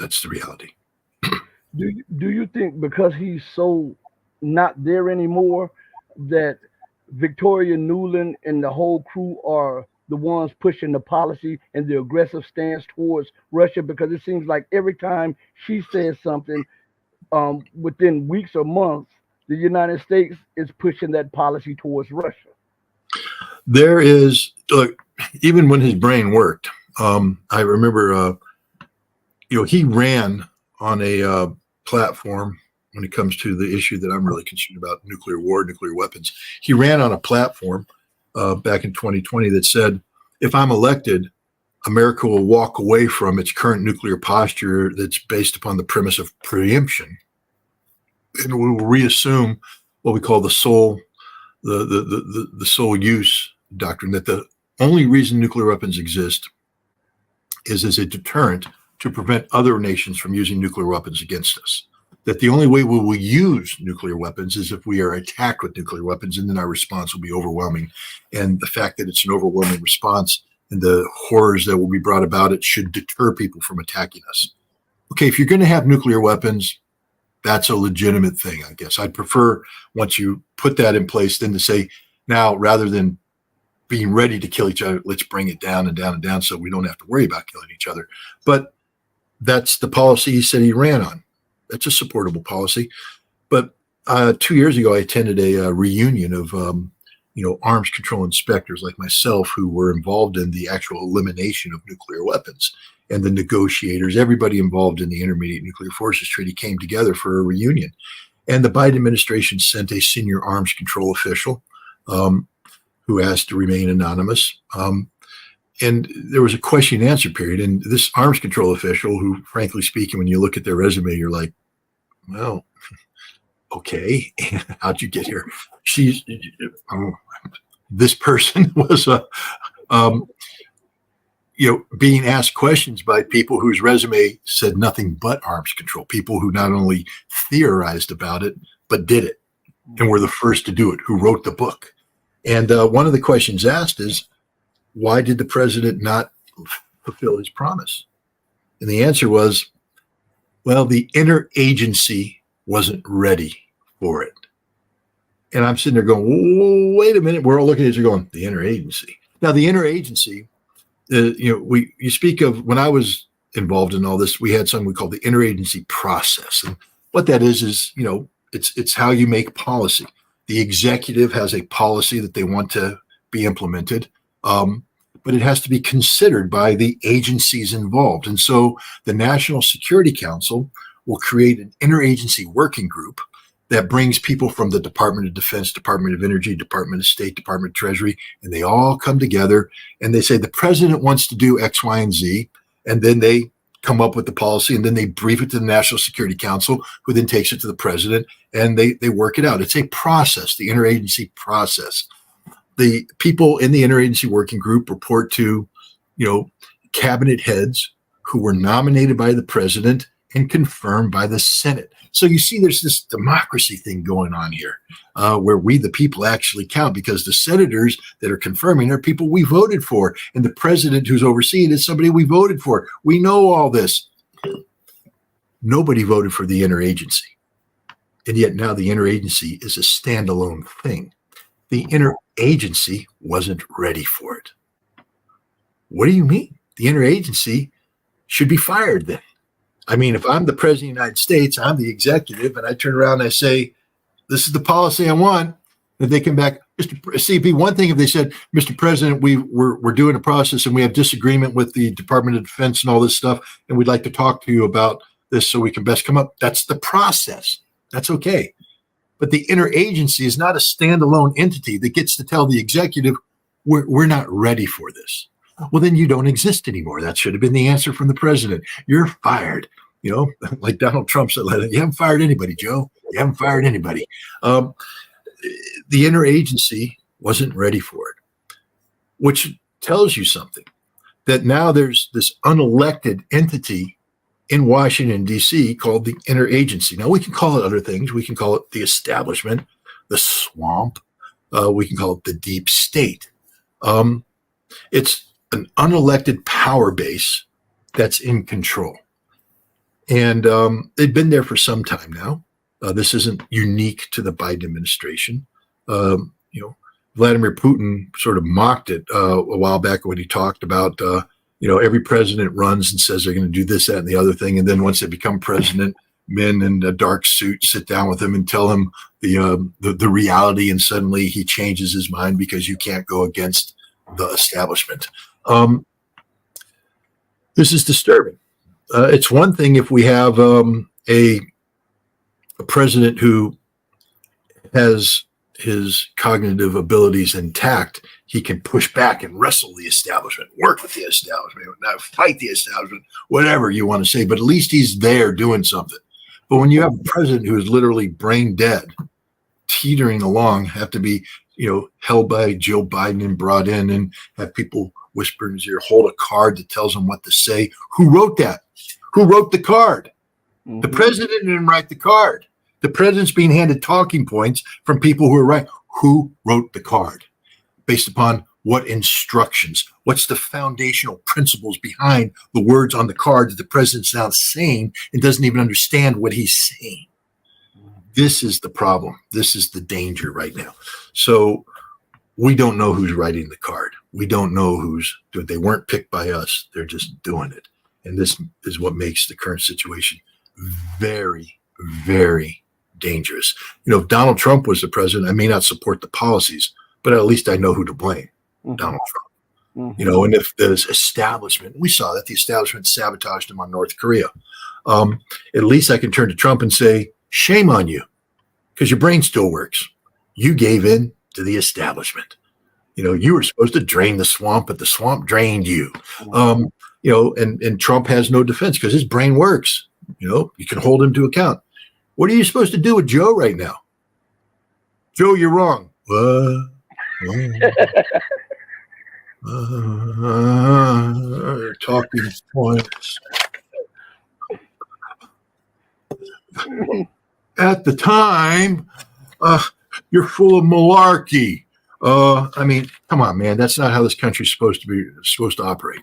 That's the reality. Do you think because he's so not there anymore that Victoria Nuland and the whole crew are the ones pushing the policy and the aggressive stance towards Russia? Because it seems like every time she says something, within weeks or months, the United States is pushing that policy towards Russia. There is, look, even when his brain worked, I remember, he ran on a platform when it comes to the issue that I'm really concerned about, nuclear war, nuclear weapons. He ran on a platform back in 2020 that said, if I'm elected, America will walk away from its current nuclear posture that's based upon the premise of preemption, and we will reassume what we call the sole use doctrine, that the only reason nuclear weapons exist is as a deterrent to prevent other nations from using nuclear weapons against us. That the only way we will use nuclear weapons is if we are attacked with nuclear weapons, and then our response will be overwhelming. And the fact that it's an overwhelming response and the horrors that will be brought about it should deter people from attacking us. Okay, if you're going to have nuclear weapons, that's a legitimate thing, I guess. I'd prefer, once you put that in place, then to say, now, rather than being ready to kill each other, let's bring it down and down and down so we don't have to worry about killing each other. But that's the policy he said he ran on. That's a supportable policy. But 2 years ago, I attended a reunion of arms control inspectors like myself who were involved in the actual elimination of nuclear weapons, and the negotiators, everybody involved in the Intermediate Nuclear Forces Treaty came together for a reunion. And the Biden administration sent a senior arms control official who asked to remain anonymous. And there was a question and answer period. And this arms control official, who, frankly speaking, when you look at their resume, you're like, well, okay, how'd you get here? This person was being asked questions by people whose resume said nothing but arms control, people who not only theorized about it, but did it and were the first to do it, who wrote the book. And one of the questions asked is, why did the president not fulfill his promise? And the answer was, well, the interagency wasn't ready for it. And I'm sitting there going, wait a minute. We're all looking at you going, the interagency. Now, the interagency, you speak of, when I was involved in all this, we had something we call the interagency process. And what that is, it's how you make policy. The executive has a policy that they want to be implemented, but it has to be considered by the agencies involved. And so the National Security Council will create an interagency working group that brings people from the Department of Defense, Department of Energy, Department of State, Department of Treasury, and they all come together and they say the president wants to do X, Y, and Z, and then they come up with the policy, and then they brief it to the National Security Council, who then takes it to the president, and they work it out. It's a process, the interagency process. The people in the interagency working group report to, cabinet heads who were nominated by the president and confirmed by the Senate. So you see, there's this democracy thing going on here, where we, the people, actually count, because the senators that are confirming are people we voted for, and the president who's overseeing is somebody we voted for. We know all this. Nobody voted for the interagency, and yet now the interagency is a standalone thing. The interagency wasn't ready for it. What do you mean? The interagency should be fired then. I mean, if I'm the president of the United States, I'm the executive, and I turn around and I say, this is the policy I want, and they come back, it'd be one thing if they said, Mr. President, we're doing a process and we have disagreement with the Department of Defense and all this stuff, and we'd like to talk to you about this so we can best come up. That's the process. That's okay. But the interagency is not a standalone entity that gets to tell the executive, we're not ready for this. Well, then you don't exist anymore. That should have been the answer from the president. You're fired. Like Donald Trump said, you haven't fired anybody, Joe. You haven't fired anybody. The interagency wasn't ready for it, which tells you something, that now there's this unelected entity in Washington, D.C. called the interagency. Now, we can call it other things. We can call it the establishment, the swamp. We can call it the deep state. It's an unelected power base that's in control. And they've been there for some time now. This isn't unique to the Biden administration. You know, Vladimir Putin sort of mocked it a while back when he talked about, you know, every president runs and says they're going to do this, that, and the other thing. And then once they become president, men in a dark suit sit down with him and tell him the reality. And suddenly he changes his mind because you can't go against the establishment. This is disturbing. It's one thing if we have a president who has his cognitive abilities intact, he can push back and wrestle the establishment, work with the establishment, not fight the establishment, whatever you want to say, but at least he's there doing something. But when you have a president who is literally brain dead, teetering along, have to be, you know, held by Joe Biden and brought in and have people whisper in his ear, hold a card that tells him what to say. Who wrote that? Who wrote the card? Mm-hmm. The president didn't write the card. The president's being handed talking points from people who are right. Who wrote the card? Based upon what instructions? What's the foundational principles behind the words on the card that the president's now saying and doesn't even understand what he's saying? This is the problem. This is the danger right now. So we don't know who's writing the card. We don't know who's doing it. They weren't picked by us. They're just doing it. And this is what makes the current situation very, very dangerous. You know, if Donald Trump was the president, I may not support the policies, but at least I know who to blame. Mm-hmm. Donald Trump. Mm-hmm. You know, and if there's establishment, we saw that the establishment sabotaged him on North Korea. At least I can turn to Trump and say, shame on you, because your brain still works. You gave in to the establishment. You know, you were supposed to drain the swamp, but the swamp drained you. You know, and Trump has no defense because his brain works. You know, you can hold him to account. What are you supposed to do with Joe right now? Joe, you're wrong. Talking points. At the time, you're full of malarkey. I mean, come on, man. That's not how this country's supposed to operate.